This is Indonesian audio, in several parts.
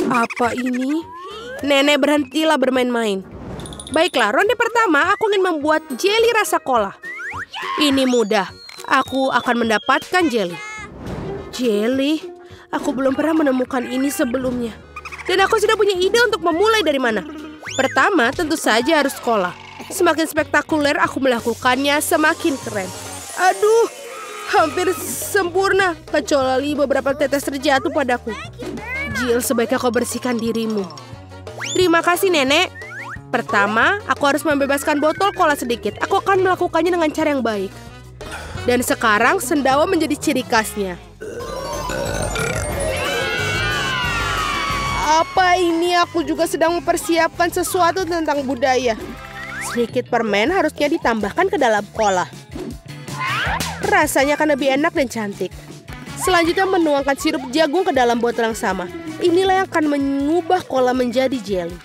Apa ini? Nenek, berhentilah bermain-main. Baiklah, ronde pertama aku ingin membuat jelly rasa cola. Ini mudah. Aku akan mendapatkan jelly. Jelly? Aku belum pernah menemukan ini sebelumnya. Dan aku sudah punya ide untuk memulai dari mana. Pertama, tentu saja harus cola. Semakin spektakuler aku melakukannya, semakin keren. Aduh, hampir sempurna. Kecuali beberapa tetes terjatuh padaku. Jill, sebaiknya kau bersihkan dirimu. Terima kasih, Nenek. Pertama, aku harus membebaskan botol cola sedikit. Aku akan melakukannya dengan cara yang baik. Dan sekarang, sendawa menjadi ciri khasnya. Apa ini? Aku juga sedang mempersiapkan sesuatu tentang budaya. Sedikit permen harusnya ditambahkan ke dalam cola. Rasanya akan lebih enak dan cantik. Selanjutnya menuangkan sirup jagung ke dalam botol yang sama. Inilah yang akan mengubah cola menjadi jelly.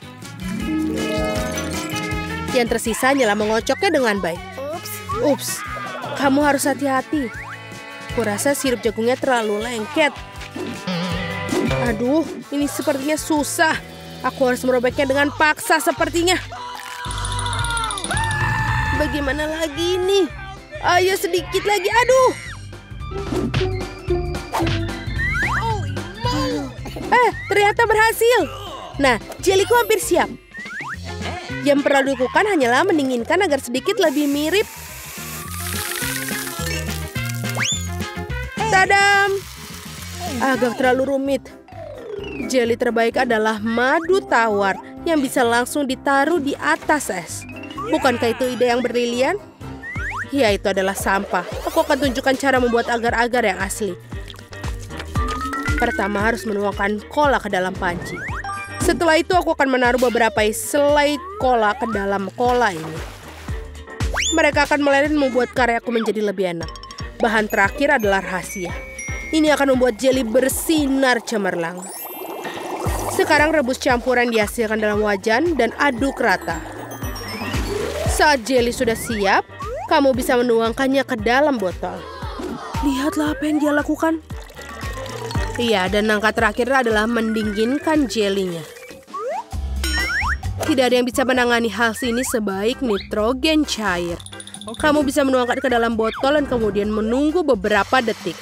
Yang tersisa hanyalah mengocoknya dengan baik. Ups, kamu harus hati-hati. Kurasa sirup jagungnya terlalu lengket. Aduh, ini sepertinya susah. Aku harus merobeknya dengan paksa sepertinya. Bagaimana lagi ini? Ayo sedikit lagi, aduh. Ternyata berhasil. Nah, jeliku hampir siap. Yang perlu dilakukan hanyalah mendinginkan agar sedikit lebih mirip. Tadam! Agak terlalu rumit. Jeli terbaik adalah madu tawar yang bisa langsung ditaruh di atas es. Bukankah itu ide yang brilian? Ya, itu adalah sampah. Aku akan tunjukkan cara membuat agar-agar yang asli. Pertama harus menuangkan cola ke dalam panci. Setelah itu aku akan menaruh beberapa selai cola ke dalam cola ini. Mereka akan meleleh dan membuat karyaku menjadi lebih enak. Bahan terakhir adalah rahasia. Ini akan membuat jelly bersinar cemerlang. Sekarang rebus campuran dihasilkan dalam wajan dan aduk rata. Saat jelly sudah siap, kamu bisa menuangkannya ke dalam botol. Lihatlah apa yang dia lakukan. Iya, dan langkah terakhir adalah mendinginkan jelinya. Tidak ada yang bisa menangani hal ini sebaik nitrogen cair. Kamu bisa menuangkan ke dalam botol dan kemudian menunggu beberapa detik.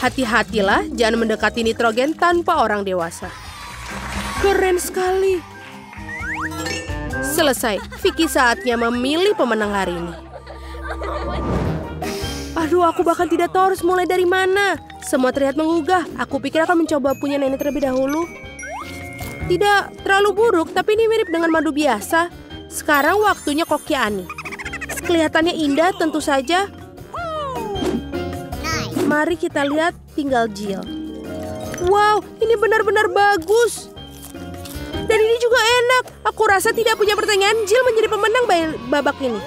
Hati-hatilah, jangan mendekati nitrogen tanpa orang dewasa. Keren sekali. Selesai, Vicky saatnya memilih pemenang hari ini. Aduh, aku bahkan tidak tahu harus mulai dari mana. Semua terlihat menggugah. Aku pikir akan mencoba punya nenek terlebih dahulu. Tidak terlalu buruk, tapi ini mirip dengan madu biasa. Sekarang waktunya koki Ani. Kelihatannya indah tentu saja. Mari kita lihat tinggal Jill. Wow, ini benar-benar bagus. Dan ini juga enak. Aku rasa tidak punya pertanyaan, Jill menjadi pemenang babak ini.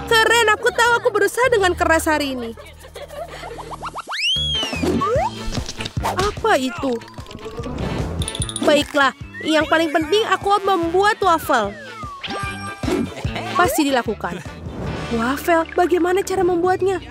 Keren, aku tahu aku berusaha dengan keras hari ini. Apa itu? Baiklah, yang paling penting aku membuat waffle. Pasti dilakukan. Waffle, bagaimana cara membuatnya?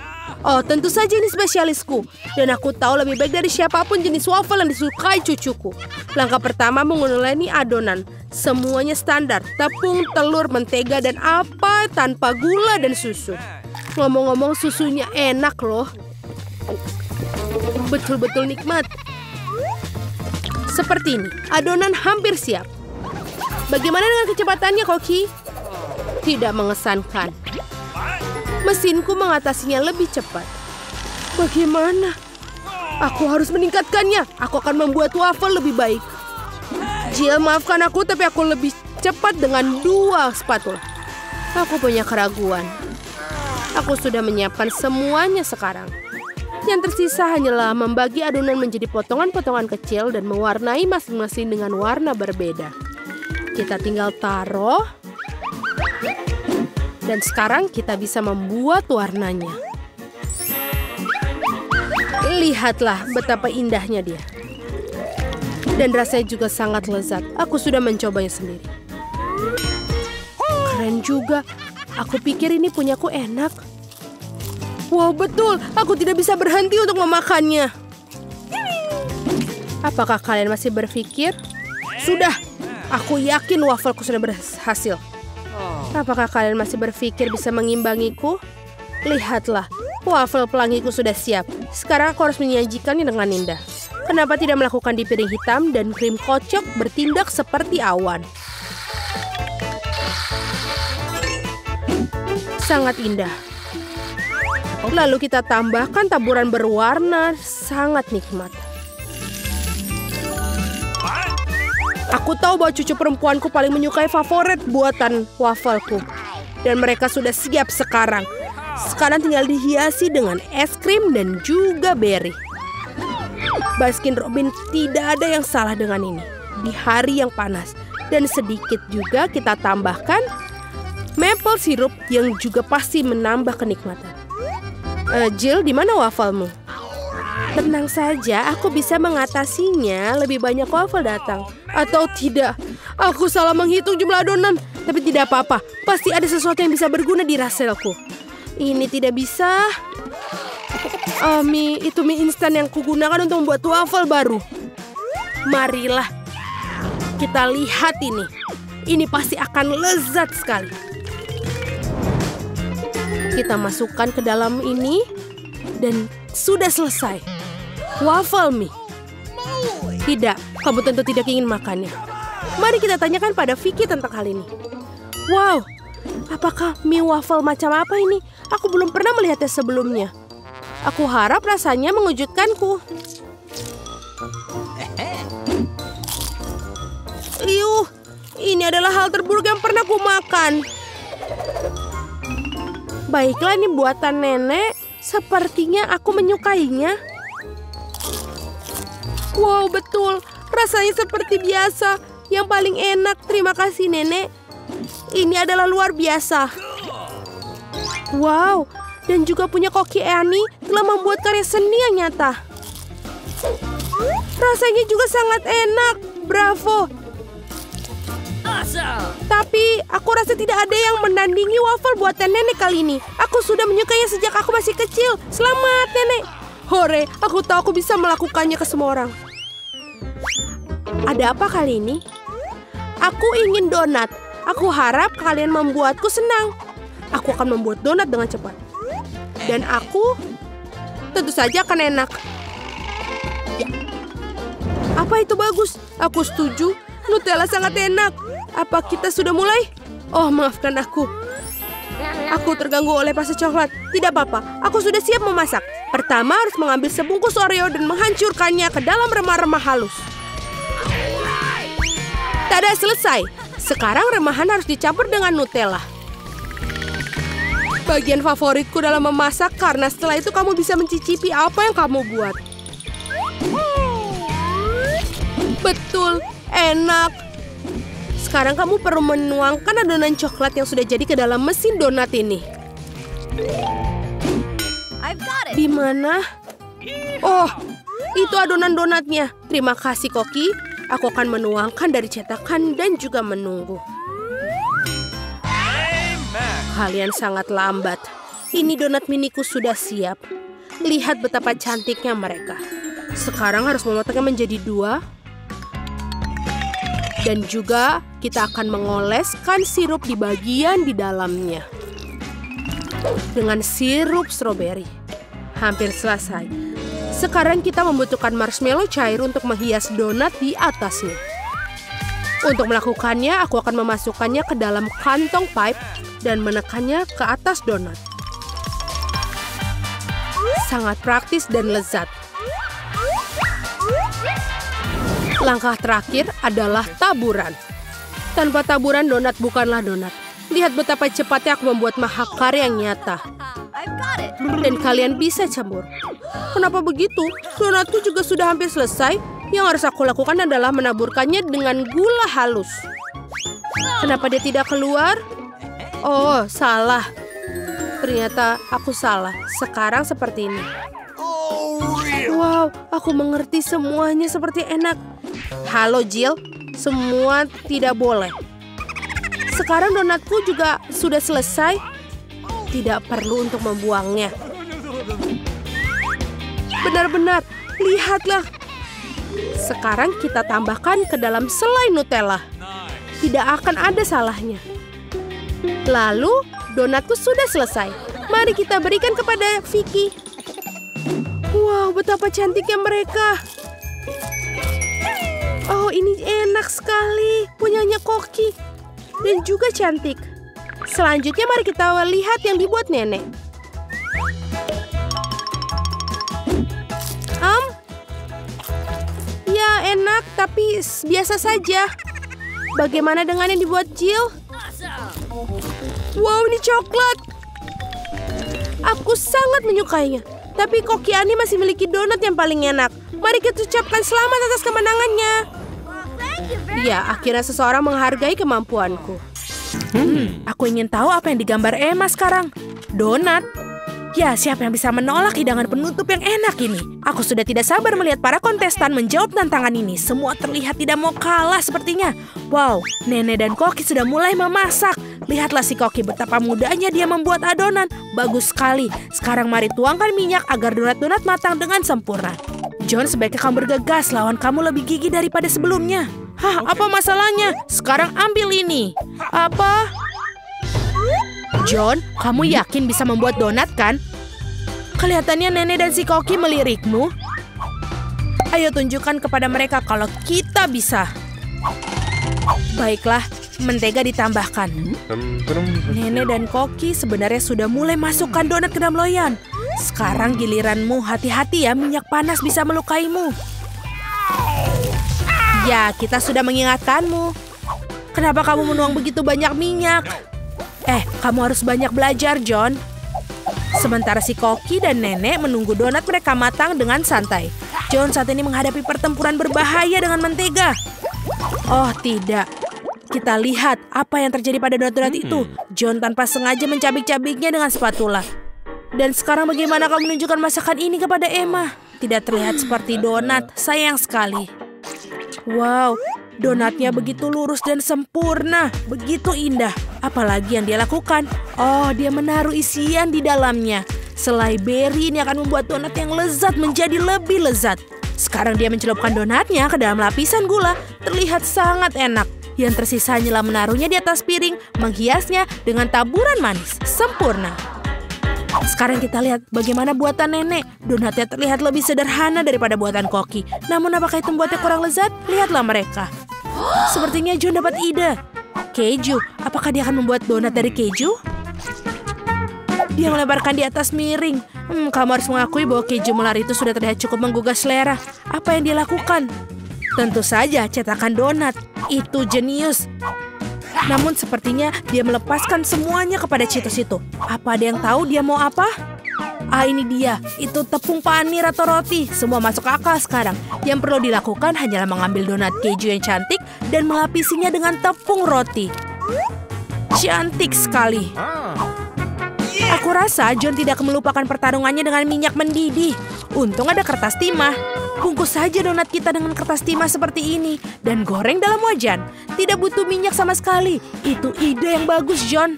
Oh, tentu saja ini spesialisku. Dan aku tahu lebih baik dari siapapun jenis waffle yang disukai cucuku. Langkah pertama menguleni adonan. Semuanya standar, tepung, telur, mentega, dan apa tanpa gula dan susu. Ngomong-ngomong, susunya enak loh. Betul-betul nikmat. Seperti ini, adonan hampir siap. Bagaimana dengan kecepatannya, Koki? Tidak mengesankan. Mesinku mengatasinya lebih cepat. Bagaimana? Aku harus meningkatkannya. Aku akan membuat waffle lebih baik. Jill, maafkan aku, tapi aku lebih cepat dengan 2 spatula. Aku punya keraguan. Aku sudah menyiapkan semuanya sekarang. Yang tersisa hanyalah membagi adonan menjadi potongan-potongan kecil dan mewarnai masing-masing dengan warna berbeda. Kita tinggal taruh. Dan sekarang kita bisa membuat warnanya. Lihatlah betapa indahnya dia. Dan rasanya juga sangat lezat. Aku sudah mencobanya sendiri. Keren juga. Aku pikir ini punyaku enak. Wow, betul. Aku tidak bisa berhenti untuk memakannya. Apakah kalian masih berpikir? Sudah, aku yakin wafelku sudah berhasil. Apakah kalian masih berpikir bisa mengimbangiku? Lihatlah, wafel pelangiku sudah siap. Sekarang aku harus menyajikannya dengan indah. Kenapa tidak melakukan di piring hitam dan krim kocok bertindak seperti awan? Sangat indah. Lalu kita tambahkan taburan berwarna, sangat nikmat. Aku tahu bahwa cucu perempuanku paling menyukai favorit buatan wafelku. Dan mereka sudah siap sekarang. Sekarang tinggal dihiasi dengan es krim dan juga beri. Baskin Robbins, tidak ada yang salah dengan ini. Di hari yang panas. Dan sedikit juga kita tambahkan maple syrup yang juga pasti menambah kenikmatan. Jill, di mana wafelmu? Tenang saja, aku bisa mengatasinya. Lebih banyak wafel datang. Atau tidak, aku salah menghitung jumlah adonan. Tapi tidak apa-apa, pasti ada sesuatu yang bisa berguna di raselku. Ini tidak bisa. Itu mie instan yang kugunakan untuk membuat wafel baru. Marilah kita lihat ini. Ini pasti akan lezat sekali. Kita masukkan ke dalam ini. Dan sudah selesai. Wafel mie. Tidak, kamu tentu tidak ingin makannya. Mari kita tanyakan pada Vicky tentang hal ini. Wow, apakah mie wafel macam apa ini? Aku belum pernah melihatnya sebelumnya. Aku harap rasanya mengejutkanku. Ini adalah hal terburuk yang pernah ku makan. Baiklah, ini buatan nenek. Sepertinya aku menyukainya. Wow, betul. Rasanya seperti biasa. Yang paling enak. Terima kasih, nenek. Ini adalah luar biasa. Wow, dan juga punya Koki Annie telah membuat karya seni yang nyata. Rasanya juga sangat enak. Bravo. Tapi aku rasa tidak ada yang menandingi wafel buatan nenek kali ini. Aku sudah menyukainya sejak aku masih kecil. Selamat, nenek. Hore, aku tahu aku bisa melakukannya ke semua orang. Ada apa kali ini? Aku ingin donat. Aku harap kalian membuatku senang. Aku akan membuat donat dengan cepat. Dan aku tentu saja akan enak. Ya. Apa itu bagus? Aku setuju. Nutella sangat enak. Apa kita sudah mulai? Oh, maafkan aku. Aku terganggu oleh pasta coklat. Tidak apa-apa, aku sudah siap memasak. Pertama harus mengambil sebungkus Oreo dan menghancurkannya ke dalam remah-remah halus. Tada, selesai. Sekarang remahan harus dicampur dengan Nutella. Bagian favoritku dalam memasak karena setelah itu kamu bisa mencicipi apa yang kamu buat. Betul, enak. Sekarang kamu perlu menuangkan adonan coklat yang sudah jadi ke dalam mesin donat ini. Di mana? Oh, itu adonan donatnya. Terima kasih, Koki. Aku akan menuangkan dari cetakan dan juga menunggu. Kalian sangat lambat. Ini donat miniku sudah siap. Lihat betapa cantiknya mereka. Sekarang harus memotongnya menjadi 2. Dan juga kita akan mengoleskan sirup di bagian di dalamnya. Dengan sirup stroberi. Hampir selesai. Sekarang kita membutuhkan marshmallow cair untuk menghias donat di atasnya. Untuk melakukannya, aku akan memasukkannya ke dalam kantong pipe dan menekannya ke atas donat. Sangat praktis dan lezat. Langkah terakhir adalah taburan. Tanpa taburan, donat bukanlah donat. Lihat betapa cepatnya aku membuat mahakarya yang nyata. Dan kalian bisa campur. Kenapa begitu? Donatku juga sudah hampir selesai. Yang harus aku lakukan adalah menaburkannya dengan gula halus. Kenapa dia tidak keluar? Oh, salah. Ternyata aku salah. Sekarang seperti ini. Wow, aku mengerti semuanya seperti enak. Halo, Jill. Semua tidak boleh. Sekarang donatku juga sudah selesai. Tidak perlu untuk membuangnya. Benar-benar, lihatlah. Sekarang kita tambahkan ke dalam selai Nutella. Tidak akan ada salahnya. Lalu, donatku sudah selesai. Mari kita berikan kepada Vicky. Wow, betapa cantiknya mereka. Oh, ini enak sekali. Punyanya Koki. Dan juga cantik. Selanjutnya mari kita lihat yang dibuat nenek. Ya, enak, tapi biasa saja. Bagaimana dengan yang dibuat Jill? Wow, ini coklat. Aku sangat menyukainya. Tapi Koki Ani masih memiliki donat yang paling enak. Mari kita ucapkan selamat atas kemenangannya. Ya, akhirnya seseorang menghargai kemampuanku. Aku ingin tahu apa yang digambar Emma sekarang. Donat. Ya, siapa yang bisa menolak hidangan penutup yang enak ini? Aku sudah tidak sabar melihat para kontestan menjawab tantangan ini. Semua terlihat tidak mau kalah sepertinya. Wow, Nenek dan Koki sudah mulai memasak. Lihatlah si Koki, betapa mudahnya dia membuat adonan. Bagus sekali. Sekarang mari tuangkan minyak agar donat-donat matang dengan sempurna. John, sebaiknya kamu bergegas. Lawan kamu lebih gigih daripada sebelumnya. Hah, apa masalahnya? Sekarang ambil ini. Apa? John, kamu yakin bisa membuat donat kan? Kelihatannya Nenek dan si Koki melirikmu. Ayo tunjukkan kepada mereka kalau kita bisa. Baiklah, mentega ditambahkan. Nenek dan Koki sebenarnya sudah mulai masukkan donat ke dalam loyang. Sekarang giliranmu, hati-hati ya, minyak panas bisa melukaimu. Ya, kita sudah mengingatkanmu. Kenapa kamu menuang begitu banyak minyak? Kamu harus banyak belajar, John. Sementara si Koki dan Nenek menunggu donat mereka matang dengan santai. John saat ini menghadapi pertempuran berbahaya dengan mentega. Oh, tidak. Kita lihat apa yang terjadi pada donat-donat itu. John tanpa sengaja mencabik-cabiknya dengan spatula. Dan sekarang bagaimana kamu menunjukkan masakan ini kepada Emma? Tidak terlihat seperti donat. Sayang sekali. Wow, donatnya begitu lurus dan sempurna. Begitu indah. Apalagi yang dia lakukan? Oh, dia menaruh isian di dalamnya. Selai berry ini akan membuat donat yang lezat menjadi lebih lezat. Sekarang dia mencelupkan donatnya ke dalam lapisan gula. Terlihat sangat enak. Yang tersisa hanyalah menaruhnya di atas piring, menghiasnya dengan taburan manis. Sempurna. Sekarang kita lihat bagaimana buatan Nenek. Donatnya terlihat lebih sederhana daripada buatan Koki. Namun apakah itu membuatnya kurang lezat? Lihatlah mereka. Sepertinya John dapat ide. Keju. Apakah dia akan membuat donat dari keju? Dia melebarkan di atas miring. Kamu harus mengakui bahwa keju melar itu sudah terlihat cukup menggugah selera. Apa yang dia lakukan? Tentu saja cetakan donat. Itu jenius. Namun sepertinya dia melepaskan semuanya kepada Cheetos itu. Apa ada yang tahu dia mau apa? Ini dia. Itu tepung panir atau roti. Semua masuk akal sekarang. Yang perlu dilakukan hanyalah mengambil donat keju yang cantik dan melapisinya dengan tepung roti. Cantik sekali. Aku rasa John tidak melupakan pertarungannya dengan minyak mendidih. Untung ada kertas timah. Bungkus saja donat kita dengan kertas timah seperti ini. Dan goreng dalam wajan. Tidak butuh minyak sama sekali. Itu ide yang bagus, John.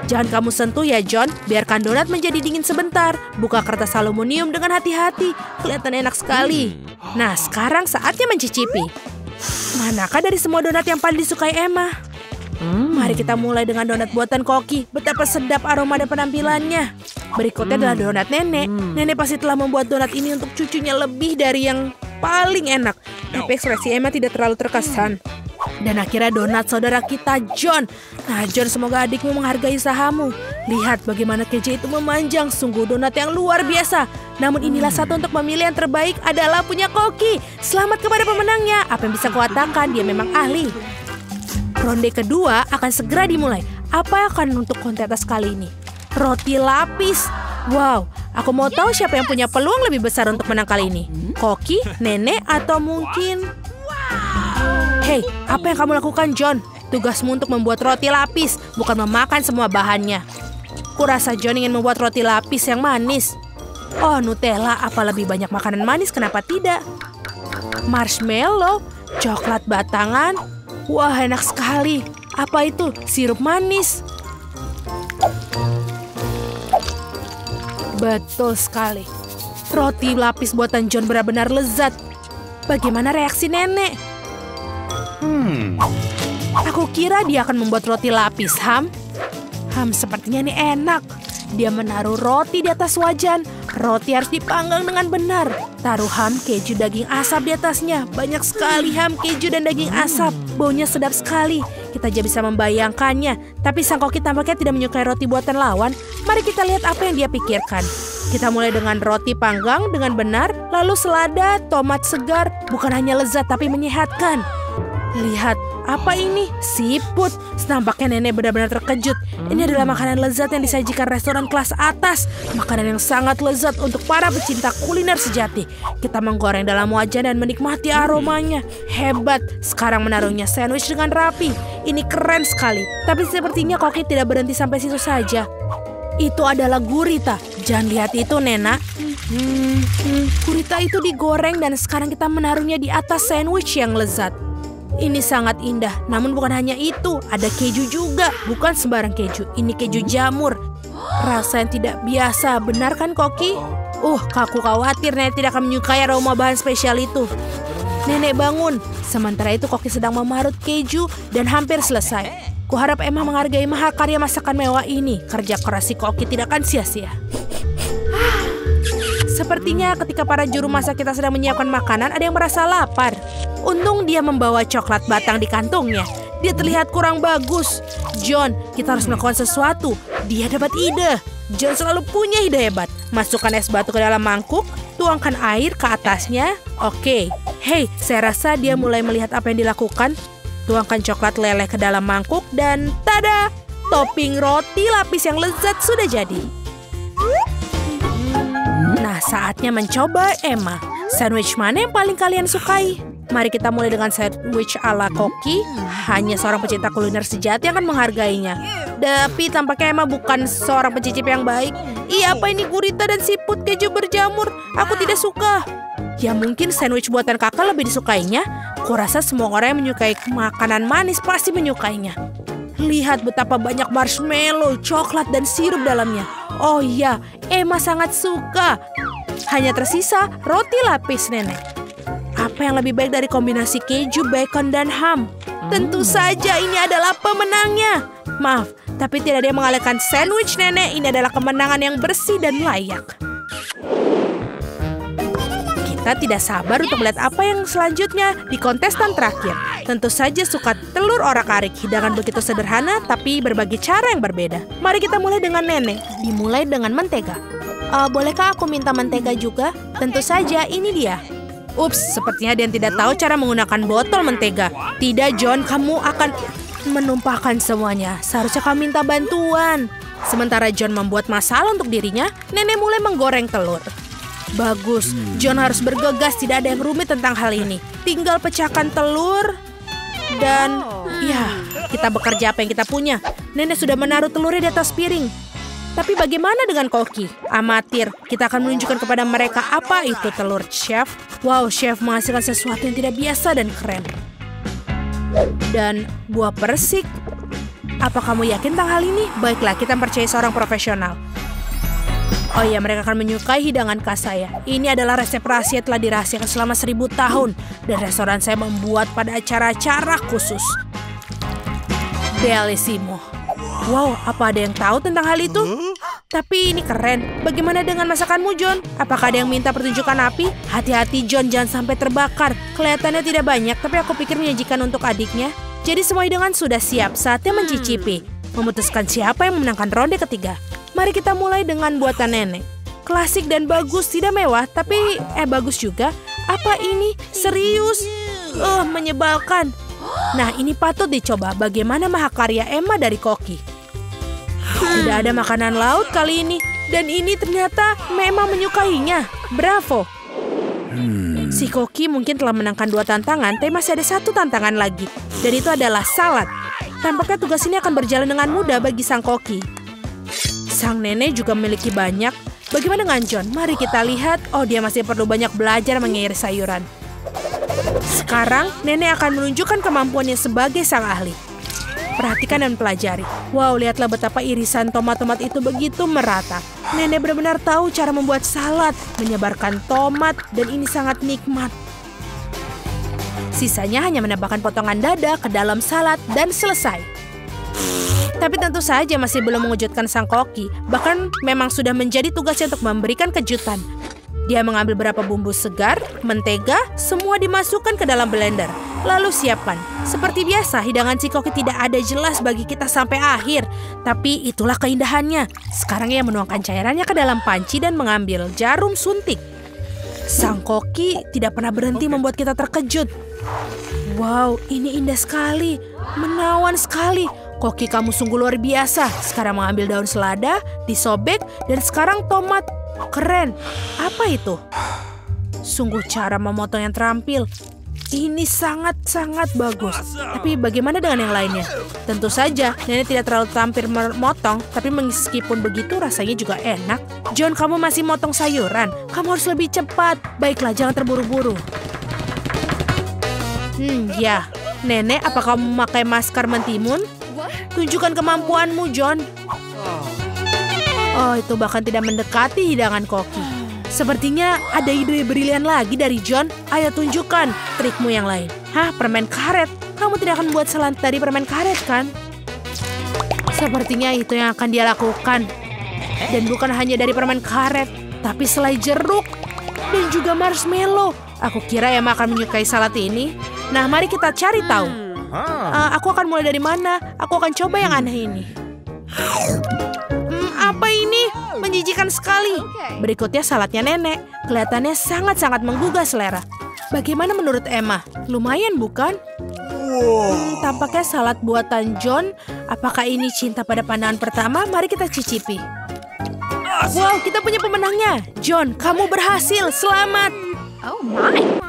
Jangan kamu sentuh ya, John. Biarkan donat menjadi dingin sebentar. Buka kertas aluminium dengan hati-hati. Kelihatan enak sekali. Nah, sekarang saatnya mencicipi. Manakah dari semua donat yang paling disukai Emma? Mari kita mulai dengan donat buatan Koki. Betapa sedap aroma dan penampilannya. Berikutnya adalah donat Nenek. Nenek pasti telah membuat donat ini untuk cucunya lebih dari yang paling enak. Tapi ekspresi Emma tidak terlalu terkesan. Dan akhirnya donat saudara kita, John. Nah, John, semoga adikmu menghargai usahamu. Lihat bagaimana keju itu memanjang. Sungguh donat yang luar biasa. Namun inilah satu untuk memilih yang terbaik adalah punya Koki. Selamat kepada pemenangnya. Apa yang bisa kukatakan, dia memang ahli. Ronde kedua akan segera dimulai. Apa akan untuk kontes kali ini? Roti lapis. Wow, aku mau tahu siapa yang punya peluang lebih besar untuk menang kali ini. Koki, Nenek, atau mungkin... Hei, apa yang kamu lakukan, John? Tugasmu untuk membuat roti lapis, bukan memakan semua bahannya. Kurasa John ingin membuat roti lapis yang manis. Oh, Nutella, apa lebih banyak makanan manis, kenapa tidak? Marshmallow, coklat batangan. Wah, enak sekali. Apa itu? Sirup manis. Betul sekali. Roti lapis buatan John benar-benar lezat. Bagaimana reaksi nenek? Aku kira dia akan membuat roti lapis, sepertinya ini enak. Dia menaruh roti di atas wajan. Roti harus dipanggang dengan benar. Taruh keju daging asap di atasnya. Banyak sekali keju dan daging asap. Baunya sedap sekali. Kita aja bisa membayangkannya. Tapi sang koki tampaknya tidak menyukai roti buatan lawan. Mari kita lihat apa yang dia pikirkan. Kita mulai dengan roti panggang dengan benar. Lalu selada, tomat segar. Bukan hanya lezat tapi menyehatkan. Lihat, apa ini? Siput. Nampaknya nenek benar-benar terkejut. Ini adalah makanan lezat yang disajikan restoran kelas atas. Makanan yang sangat lezat untuk para pecinta kuliner sejati. Kita menggoreng dalam wajan dan menikmati aromanya. Hebat. Sekarang menaruhnya sandwich dengan rapi. Ini keren sekali. Tapi sepertinya koki tidak berhenti sampai situ saja. Itu adalah gurita. Jangan lihat itu, Nena. Gurita itu digoreng dan sekarang kita menaruhnya di atas sandwich yang lezat. Ini sangat indah, namun bukan hanya itu, ada keju juga, bukan sembarang keju, ini keju jamur. Rasa yang tidak biasa, benar kan Koki? Aku khawatir nenek tidak akan menyukai aroma bahan spesial itu. Nenek bangun, sementara itu Koki sedang memarut keju dan hampir selesai. Kuharap Emma menghargai mahakarya masakan mewah ini, kerja keras si Koki tidak akan sia-sia. Sepertinya ketika para juru masak kita sedang menyiapkan makanan, ada yang merasa lapar. Untung dia membawa coklat batang di kantongnya. Dia terlihat kurang bagus. John, kita harus melakukan sesuatu. Dia dapat ide. John selalu punya ide hebat. Masukkan es batu ke dalam mangkuk, tuangkan air ke atasnya. Oke. Hei, saya rasa dia mulai melihat apa yang dilakukan. Tuangkan coklat leleh ke dalam mangkuk dan tada! Topping roti lapis yang lezat sudah jadi. Nah, saatnya mencoba Emma. Sandwich mana yang paling kalian sukai? Mari kita mulai dengan sandwich ala Koki. Hanya seorang pecinta kuliner sejati yang akan menghargainya. Tapi tampaknya Emma bukan seorang pencicip yang baik. Apa ini gurita dan siput keju berjamur? Aku tidak suka. Ya mungkin sandwich buatan kakak lebih disukainya. Kurasa semua orang yang menyukai makanan manis pasti menyukainya. Lihat betapa banyak marshmallow, coklat, dan sirup dalamnya. Oh iya, Emma sangat suka. Hanya tersisa roti lapis nenek. Apa yang lebih baik dari kombinasi keju, bacon, dan ham? Tentu saja ini adalah pemenangnya. Maaf, tapi tidak ada yang mengalahkan sandwich nenek. Ini adalah kemenangan yang bersih dan layak. Kita tidak sabar untuk melihat apa yang selanjutnya di kontestan terakhir. Tentu saja suka telur orak-arik. Hidangan begitu sederhana, tapi berbagai cara yang berbeda. Mari kita mulai dengan nenek. Dimulai dengan mentega. Bolehkah aku minta mentega juga? Tentu saja, ini dia. Ups, sepertinya dia tidak tahu cara menggunakan botol mentega. Tidak, John, kamu akan menumpahkan semuanya. Seharusnya kamu minta bantuan. Sementara John membuat masalah untuk dirinya, nenek mulai menggoreng telur. Bagus, John harus bergegas, tidak ada yang rumit tentang hal ini. Tinggal pecahkan telur. Dan, ya, kita bekerja apa yang kita punya. Nenek sudah menaruh telurnya di atas piring. Tapi bagaimana dengan Koki? Amatir, kita akan menunjukkan kepada mereka apa itu telur, Chef. Wow, Chef menghasilkan sesuatu yang tidak biasa dan keren. Dan buah persik. Apa kamu yakin tentang hal ini? Baiklah, kita percaya seorang profesional. Oh iya, mereka akan menyukai hidangan khas saya. Ini adalah resep rahasia telah dirahasiakan selama 1000 tahun. Dan restoran saya membuat pada acara-acara khusus. Bellissimo. Wow, apa ada yang tahu tentang hal itu? Tapi ini keren. Bagaimana dengan masakanmu, John? Apakah ada yang minta pertunjukan api? Hati-hati, John, jangan sampai terbakar. Kelihatannya tidak banyak, tapi aku pikir menyajikan untuk adiknya. Jadi semua hidangan sudah siap, saatnya mencicipi. Memutuskan siapa yang memenangkan ronde ketiga. Mari kita mulai dengan buatan nenek. Klasik dan bagus, tidak mewah, tapi bagus juga. Apa ini? Serius? Menyebalkan. Nah, ini patut dicoba. Bagaimana mahakarya Emma dari Koki? Tidak ada makanan laut kali ini. Dan ini ternyata memang menyukainya. Bravo. Si Koki mungkin telah menangkan 2 tantangan, tapi masih ada 1 tantangan lagi. Dan itu adalah salad. Tampaknya tugas ini akan berjalan dengan mudah bagi sang Koki. Sang nenek juga memiliki banyak. Bagaimana dengan John? Mari kita lihat. Oh, dia masih perlu banyak belajar mengiris sayuran. Sekarang, nenek akan menunjukkan kemampuannya sebagai sang ahli. Perhatikan dan pelajari. Wow, lihatlah betapa irisan tomat-tomat itu begitu merata. Nenek benar-benar tahu cara membuat salad, menyebarkan tomat, dan ini sangat nikmat. Sisanya hanya menambahkan potongan dada ke dalam salad dan selesai. Tapi tentu saja masih belum mengejutkan sang koki. Bahkan memang sudah menjadi tugasnya untuk memberikan kejutan. Dia mengambil beberapa bumbu segar, mentega, semua dimasukkan ke dalam blender. Lalu siapkan. Seperti biasa, hidangan si koki tidak ada jelas bagi kita sampai akhir. Tapi itulah keindahannya. Sekarang ia menuangkan cairannya ke dalam panci dan mengambil jarum suntik. Sang koki tidak pernah berhenti membuat kita terkejut. Wow, ini indah sekali. Menawan sekali. Koki kamu sungguh luar biasa. Sekarang mengambil daun selada, disobek, dan sekarang tomat. Keren. Apa itu? Sungguh cara memotong yang terampil. Ini sangat-sangat bagus. Tapi bagaimana dengan yang lainnya? Tentu saja, nenek tidak terlalu tampil memotong, tapi meskipun begitu rasanya juga enak. John, kamu masih motong sayuran. Kamu harus lebih cepat. Baiklah, jangan terburu-buru. Ya. Nenek, apa kamu memakai masker mentimun? Tunjukkan kemampuanmu, John. Oh, itu bahkan tidak mendekati hidangan koki. Sepertinya ada ide brilian lagi dari John. Ayo tunjukkan trikmu yang lain. Hah, permen karet? Kamu tidak akan buat salad dari permen karet, kan? Sepertinya itu yang akan dia lakukan. Dan bukan hanya dari permen karet, tapi selai jeruk dan juga marshmallow. Aku kira Emma akan menyukai salad ini. Nah, mari kita cari tahu. Aku akan mulai dari mana? Aku akan coba yang aneh ini. Apa ini? Menjijikan sekali. Berikutnya saladnya nenek. Kelihatannya sangat-sangat menggugah selera. Bagaimana menurut Emma? Lumayan bukan? Tampaknya salad buatan John. Apakah ini cinta pada pandangan pertama? Mari kita cicipi. Wow, kita punya pemenangnya. John, kamu berhasil. Selamat. Oh my.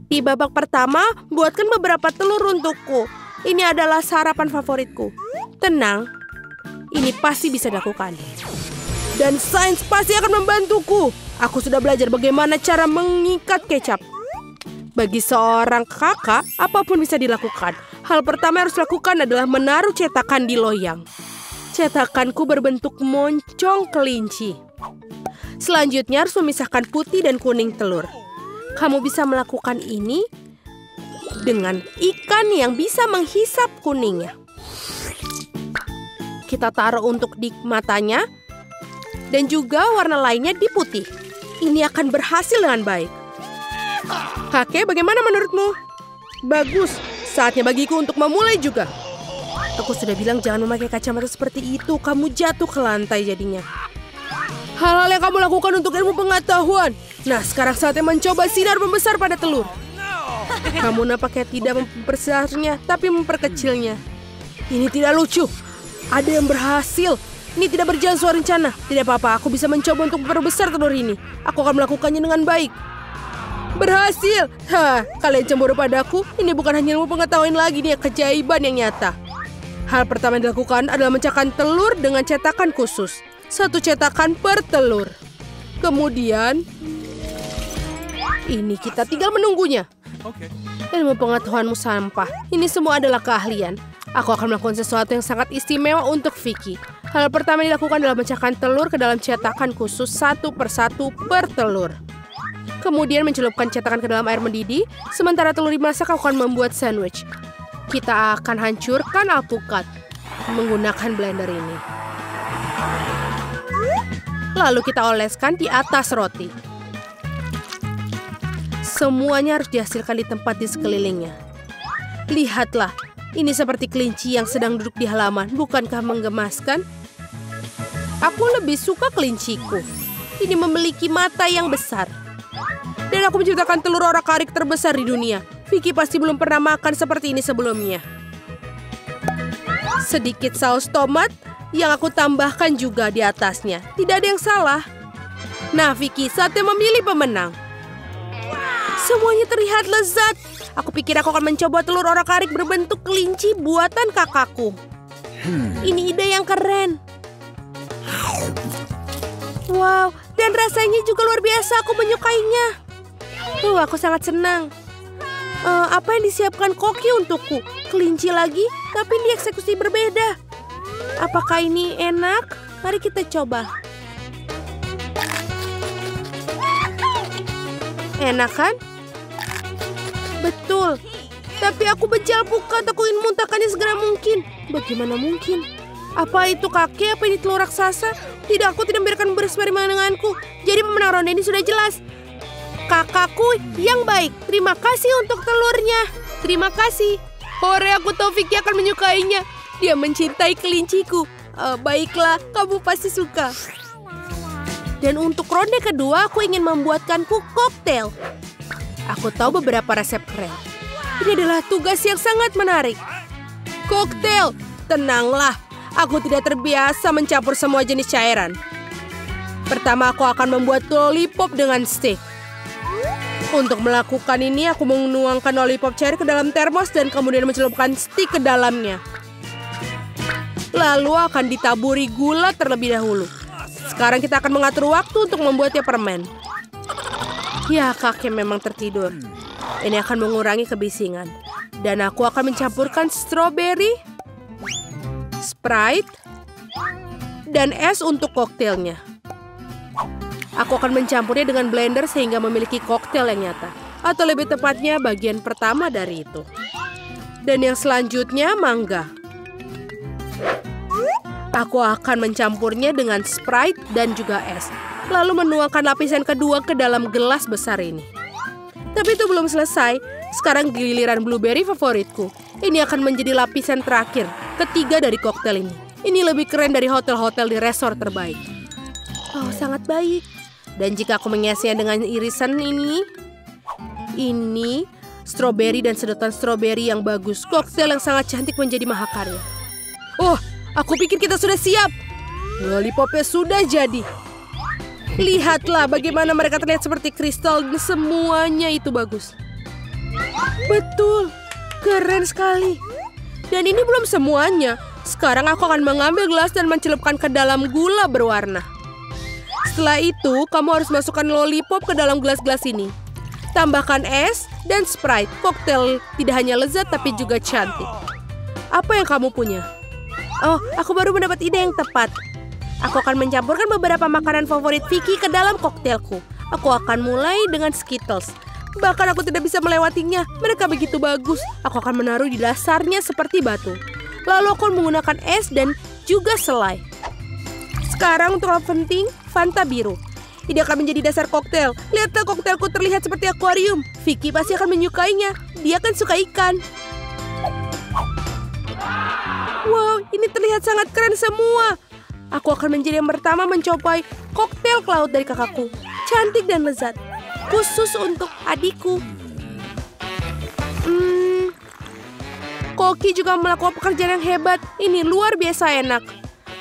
Di babak pertama, buatkan beberapa telur untukku. Ini adalah sarapan favoritku. Tenang, ini pasti bisa dilakukan. Dan sains pasti akan membantuku. Aku sudah belajar bagaimana cara mengikat kecap. Bagi seorang kakak, apapun bisa dilakukan. Hal pertama yang harus dilakukan adalah menaruh cetakan di loyang. Cetakanku berbentuk moncong kelinci. Selanjutnya harus memisahkan putih dan kuning telur. Kamu bisa melakukan ini dengan ikan yang bisa menghisap kuningnya. Kita taruh untuk di matanya dan juga warna lainnya di putih. Ini akan berhasil dengan baik. Kakek, bagaimana menurutmu? Bagus, saatnya bagiku untuk memulai juga. Aku sudah bilang jangan memakai kacamata seperti itu, kamu jatuh ke lantai jadinya. Hal-hal yang kamu lakukan untuk ilmu pengetahuan. Nah, sekarang saatnya mencoba sinar membesar pada telur. Kamu nampaknya tidak memperbesarnya, tapi memperkecilnya. Ini tidak lucu. Ada yang berhasil. Ini tidak berjalan sesuai rencana. Tidak apa-apa, aku bisa mencoba untuk memperbesar telur ini. Aku akan melakukannya dengan baik. Berhasil. Kalian cemburu padaku? Ini bukan hanya ilmu pengetahuan lagi, ini keajaiban yang nyata. Hal pertama yang dilakukan adalah memecahkan telur dengan cetakan khusus. 1 cetakan per telur. Kemudian, ini kita tinggal menunggunya. Ilmu pengetahuanmu sampah. Ini semua adalah keahlian. Aku akan melakukan sesuatu yang sangat istimewa untuk Vicky. Hal pertama yang dilakukan adalah memecahkan telur ke dalam cetakan khusus 1 per 1 per telur. Kemudian mencelupkan cetakan ke dalam air mendidih. Sementara telur dimasak, aku akan membuat sandwich. Kita akan hancurkan alpukat menggunakan blender ini. Lalu kita oleskan di atas roti. Semuanya harus dihasilkan di tempat di sekelilingnya. Lihatlah, ini seperti kelinci yang sedang duduk di halaman. Bukankah menggemaskan? Aku lebih suka kelinciku. Ini memiliki mata yang besar. Dan aku menciptakan telur orak-arik terbesar di dunia. Vicky pasti belum pernah makan seperti ini sebelumnya. Sedikit saus tomat yang aku tambahkan juga di atasnya. Tidak ada yang salah. Nah, Vicky, saatnya memilih pemenang. Semuanya terlihat lezat. Aku pikir aku akan mencoba telur orak-arik berbentuk kelinci buatan kakakku. Ini ide yang keren. Wow, dan rasanya juga luar biasa. Aku menyukainya. Aku sangat senang. Apa yang disiapkan koki untukku? Kelinci lagi, tapi dieksekusi berbeda. Apakah ini enak? Mari kita coba. Enak kan? Betul. Tapi aku benci alpukat, aku ingin muntahkannya segera mungkin. Bagaimana mungkin? Apa itu kakek? Apa ini telur raksasa? Tidak, aku tidak membiarkan bereksperimen denganku. Jadi pemenang ronde ini sudah jelas. Kakakku yang baik. Terima kasih untuk telurnya. Terima kasih. Hore, aku tahu Vicky akan menyukainya. Dia mencintai kelinciku. Baiklah, kamu pasti suka. Dan untuk ronde kedua, aku ingin membuatkanku koktail. Aku tahu beberapa resep keren. Ini adalah tugas yang sangat menarik. Koktail, tenanglah. Aku tidak terbiasa mencampur semua jenis cairan. Pertama, aku akan membuat lollipop dengan stick. Untuk melakukan ini, aku menuangkan lollipop cair ke dalam termos dan kemudian mencelupkan stick ke dalamnya. Lalu akan ditaburi gula terlebih dahulu. Sekarang kita akan mengatur waktu untuk membuatnya permen. Ya, kakek memang tertidur. Ini akan mengurangi kebisingan. Dan aku akan mencampurkan stroberi, Sprite, dan es untuk koktailnya. Aku akan mencampurnya dengan blender sehingga memiliki koktail yang nyata. Atau lebih tepatnya bagian pertama dari itu. Dan yang selanjutnya mangga. Aku akan mencampurnya dengan Sprite dan juga es. Lalu menuangkan lapisan kedua ke dalam gelas besar ini. Tapi itu belum selesai. Sekarang giliran blueberry favoritku. Ini akan menjadi lapisan terakhir, ketiga dari koktail ini. Ini lebih keren dari hotel-hotel di resort terbaik. Oh, sangat baik. Dan jika aku menghiasnya dengan irisan ini stroberi dan sedotan stroberi yang bagus. Koktail yang sangat cantik menjadi mahakarya. Oh, aku pikir kita sudah siap. Lollipopnya sudah jadi. Lihatlah bagaimana mereka terlihat seperti kristal dan semuanya itu bagus. Betul, keren sekali. Dan ini belum semuanya. Sekarang aku akan mengambil gelas dan mencelupkan ke dalam gula berwarna. Setelah itu, kamu harus masukkan lollipop ke dalam gelas-gelas ini. Tambahkan es dan Sprite. Koktail tidak hanya lezat tapi juga cantik. Apa yang kamu punya? Oh, aku baru mendapat ide yang tepat. Aku akan mencampurkan beberapa makanan favorit Vicky ke dalam koktailku. Aku akan mulai dengan Skittles. Bahkan aku tidak bisa melewatinya. Mereka begitu bagus. Aku akan menaruh di dasarnya seperti batu. Lalu aku menggunakan es dan juga selai. Sekarang untuk yang penting, Fanta biru. Ini akan menjadi dasar koktail. Lihatlah koktailku terlihat seperti akuarium. Vicky pasti akan menyukainya. Dia kan suka ikan. Wow, ini terlihat sangat keren semua. Aku akan menjadi yang pertama mencoba koktail cloud dari kakakku. Cantik dan lezat. Khusus untuk adikku. Koki juga melakukan pekerjaan yang hebat. Ini luar biasa enak.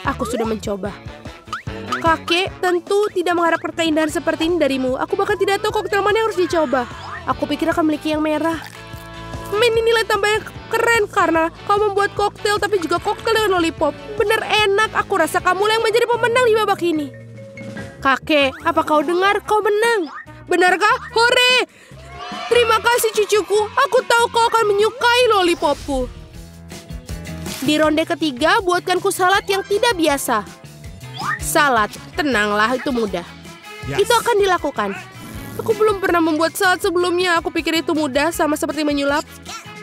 Aku sudah mencoba. Kakek tentu tidak mengharapkan keindahan seperti ini darimu. Aku bahkan tidak tahu koktail mana yang harus dicoba. Aku pikir akan memiliki yang merah. Ini nilai tambah yang keren karena kau membuat koktail tapi juga koktail dengan lollipop. Benar enak. Aku rasa kamu yang menjadi pemenang di babak ini. Kakek, apa kau dengar? Kau menang. Benarkah? Hore! Terima kasih cucuku. Aku tahu kau akan menyukai lollipopku. Di ronde ketiga, buatkanku salad yang tidak biasa. Salad, tenanglah, itu mudah. Yes. Itu akan dilakukan. Aku belum pernah membuat salad sebelumnya. Aku pikir itu mudah, sama seperti menyulap.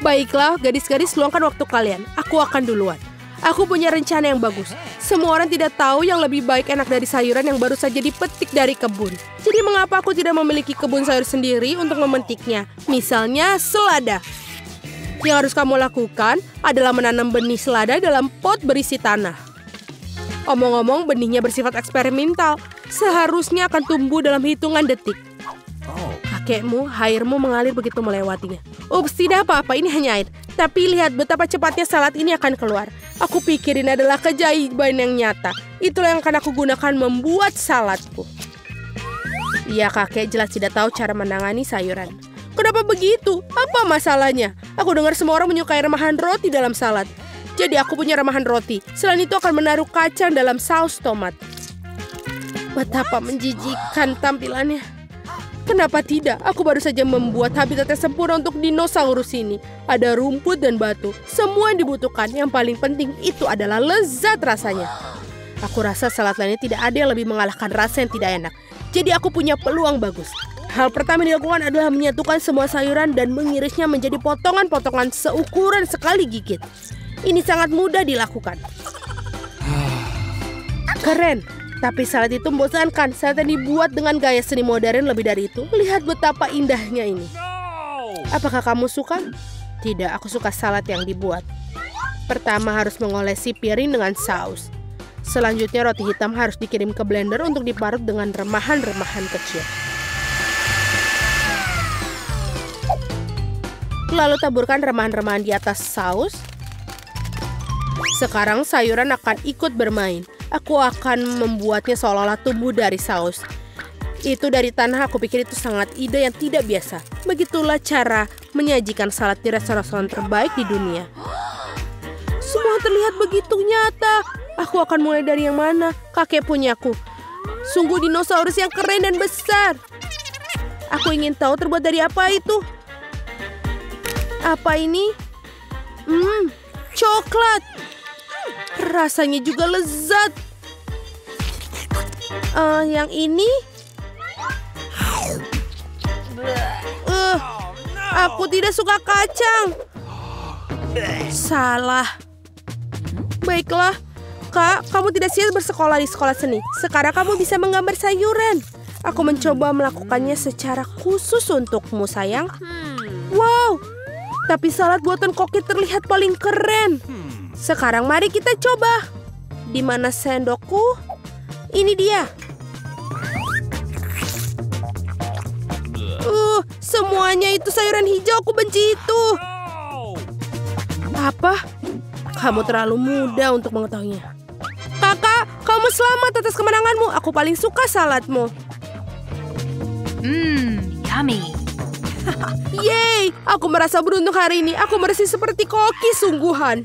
Baiklah, gadis-gadis, luangkan waktu kalian. Aku akan duluan. Aku punya rencana yang bagus. Semua orang tidak tahu yang lebih baik enak dari sayuran yang baru saja dipetik dari kebun. Jadi mengapa aku tidak memiliki kebun sayur sendiri untuk memetiknya? Misalnya selada. Yang harus kamu lakukan adalah menanam benih selada dalam pot berisi tanah. Omong-omong, benihnya bersifat eksperimental. Seharusnya akan tumbuh dalam hitungan detik. Kakekmu, airmu mengalir begitu melewatinya. Ups, tidak apa-apa, ini hanya air. Tapi lihat betapa cepatnya salad ini akan keluar. Aku pikir ini adalah keajaiban yang nyata. Itulah yang akan aku gunakan membuat saladku. Iya, kakek jelas tidak tahu cara menangani sayuran. Kenapa begitu? Apa masalahnya? Aku dengar semua orang menyukai remahan roti dalam salad. Jadi aku punya remahan roti. Selain itu akan menaruh kacang dalam saus tomat. Betapa menjijikkan tampilannya. Kenapa tidak? Aku baru saja membuat habitat yang sempurna untuk dinosaurus ini. Ada rumput dan batu. Semua yang dibutuhkan. Yang paling penting itu adalah lezat rasanya. Aku rasa salad lainnya tidak ada yang lebih mengalahkan rasa yang tidak enak. Jadi aku punya peluang bagus. Hal pertama yang dilakukan adalah menyatukan semua sayuran dan mengirisnya menjadi potongan-potongan seukuran sekali gigit. Ini sangat mudah dilakukan. Keren, tapi salad itu membosankan. Salad yang dibuat dengan gaya seni modern lebih dari itu. Lihat betapa indahnya ini. Apakah kamu suka? Tidak, aku suka salad yang dibuat. Pertama harus mengolesi piring dengan saus. Selanjutnya roti hitam harus dikirim ke blender untuk diparut dengan remahan-remahan kecil. Lalu taburkan remahan-remahan di atas saus. Sekarang sayuran akan ikut bermain. Aku akan membuatnya seolah-olah tumbuh dari saus. Itu dari tanah, aku pikir itu sangat ide yang tidak biasa. Begitulah cara menyajikan salad di restoran terbaik di dunia. Semua terlihat begitu nyata. Aku akan mulai dari yang mana? Kakek punyaku. Sungguh dinosaurus yang keren dan besar. Aku ingin tahu terbuat dari apa itu. Apa ini? Coklat. Rasanya juga lezat. Yang ini? Aku tidak suka kacang. Salah. Baiklah, Kak, kamu tidak siap bersekolah di sekolah seni. Sekarang kamu bisa menggambar sayuran. Aku mencoba melakukannya secara khusus untukmu, sayang. Wow, tapi salad buatan Koki terlihat paling keren. Sekarang mari kita coba. Di mana sendokku? Ini dia. Semuanya itu sayuran hijau, aku benci itu. Apa? Kamu terlalu muda untuk mengetahuinya. Kakak, kamu selamat atas kemenanganmu. Aku paling suka saladmu. Yummy. Yeay, aku merasa beruntung hari ini. Aku bersih seperti Koki sungguhan.